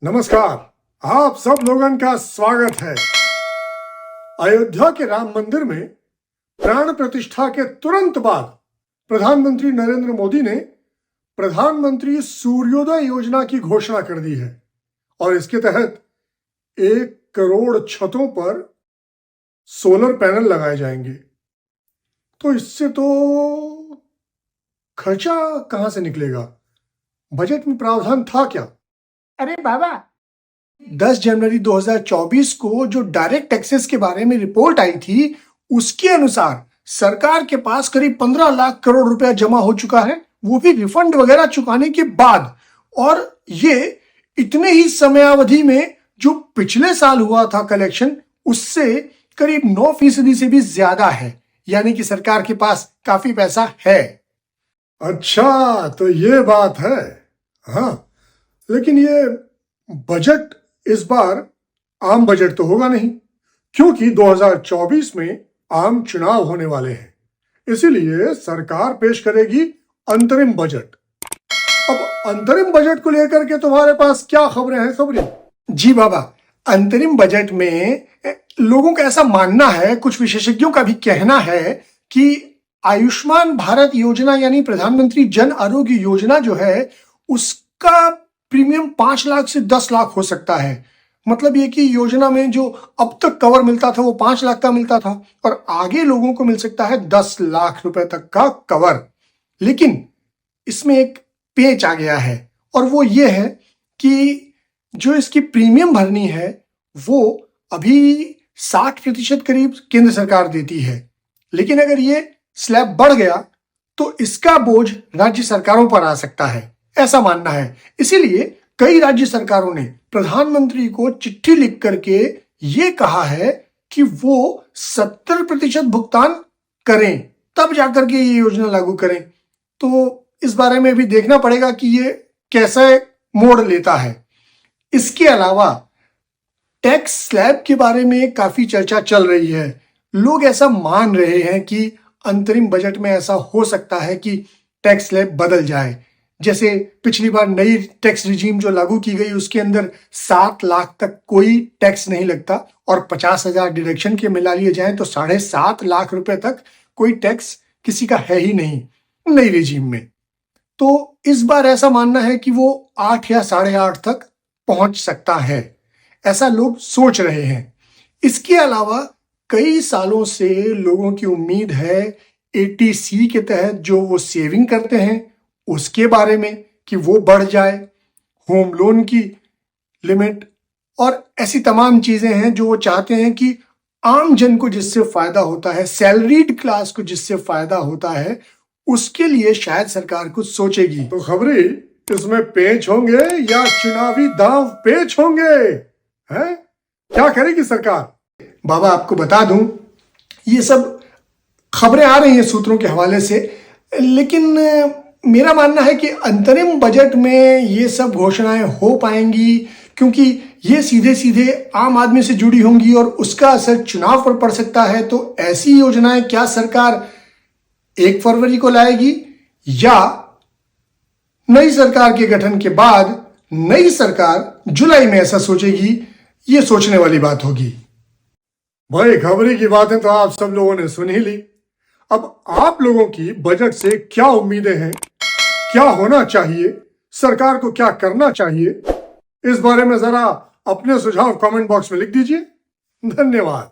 नमस्कार। आप सब लोगों का स्वागत है। अयोध्या के राम मंदिर में प्राण प्रतिष्ठा के तुरंत बाद प्रधानमंत्री नरेंद्र मोदी ने प्रधानमंत्री सूर्योदय योजना की घोषणा कर दी है और इसके तहत 1 करोड़ छतों पर सोलर पैनल लगाए जाएंगे। तो इससे तो खर्चा कहां से निकलेगा? बजट में प्रावधान था क्या? अरे बाबा, 10 जनवरी 2024 को जो डायरेक्ट टैक्सेस के बारे में रिपोर्ट आई थी, उसके अनुसार सरकार के पास करीब 15 लाख करोड़ रुपया जमा हो चुका है, वो भी रिफंड वगैरह चुकाने के बाद। और ये इतने ही समयावधि में जो पिछले साल हुआ था कलेक्शन, उससे करीब 9% से भी ज्यादा है। यानी कि सरकार के पास काफी पैसा है। अच्छा, तो ये बात है। हाँ, लेकिन ये बजट इस बार आम बजट तो होगा नहीं, क्योंकि 2024 में आम चुनाव होने वाले हैं। इसीलिए सरकार पेश करेगी अंतरिम बजट। अब अंतरिम बजट को लेकर के तुम्हारे पास क्या खबरें हैं खबरी? जी बाबा, अंतरिम बजट में लोगों का ऐसा मानना है, कुछ विशेषज्ञों का भी कहना है कि आयुष्मान भारत योजना यानी प्रधानमंत्री जन आरोग्य योजना जो है, उसका प्रीमियम 5 लाख से 10 लाख हो सकता है। मतलब ये कि योजना में जो अब तक कवर मिलता था वो 5 लाख का मिलता था और आगे लोगों को मिल सकता है 10 लाख रुपए तक का कवर। लेकिन इसमें एक पेच आ गया है और वो ये है कि जो इसकी प्रीमियम भरनी है वो अभी 60% करीब केंद्र सरकार देती है। लेकिन अगर ये स्लैब बढ़ गया तो इसका बोझ राज्य सरकारों पर आ सकता है, ऐसा मानना है। इसीलिए कई राज्य सरकारों ने प्रधानमंत्री को चिट्ठी लिख करके ये कहा है कि वो 70% भुगतान करें, तब जाकर के ये योजना लागू करें। तो इस बारे में भी देखना पड़ेगा कि ये कैसा मोड़ लेता है। इसके अलावा टैक्स स्लैब के बारे में काफी चर्चा चल रही है। लोग ऐसा मान रहे हैं कि अंतरिम बजट में ऐसा हो सकता है कि टैक्स स्लैब बदल जाए। जैसे पिछली बार नई टैक्स रिजीम जो लागू की गई, उसके अंदर 7 लाख तक कोई टैक्स नहीं लगता और 50,000 डिडक्शन के मिला लिए जाएं तो 7.5 लाख रुपए तक कोई टैक्स किसी का है ही नहीं नई रिजीम में। तो इस बार ऐसा मानना है कि वो 8 या 8.5 तक पहुंच सकता है, ऐसा लोग सोच रहे हैं। इसके अलावा कई सालों से लोगों की उम्मीद है ATC के तहत जो वो सेविंग करते हैं उसके बारे में कि वो बढ़ जाए, होम लोन की लिमिट और ऐसी तमाम चीजें हैं जो वो चाहते हैं कि आम जन को जिससे फायदा होता है, सैलरीड क्लास को जिससे फायदा होता है, उसके लिए शायद सरकार कुछ सोचेगी। तो खबरी, इसमें पेच होंगे या चुनावी दांव पेच होंगे? हैं? क्या करेगी सरकार? बाबा, आपको बता दूं, ये सब खबरें आ रही हैं सूत्रों के हवाले से, लेकिन मेरा मानना है कि अंतरिम बजट में ये सब घोषणाएं हो पाएंगी क्योंकि ये सीधे सीधे आम आदमी से जुड़ी होंगी और उसका असर चुनाव पर पड़ सकता है। तो ऐसी योजनाएं क्या सरकार 1 फरवरी को लाएगी या नई सरकार के गठन के बाद नई सरकार जुलाई में ऐसा सोचेगी? ये सोचने वाली बात होगी। भाई, खबरी की बातें तो आप सब लोगों ने सुन ही ली। अब आप लोगों की बजट से क्या उम्मीदें हैं, क्या होना चाहिए, सरकार को क्या करना चाहिए, इस बारे में जरा अपने सुझाव कमेंट बॉक्स में लिख दीजिए। धन्यवाद।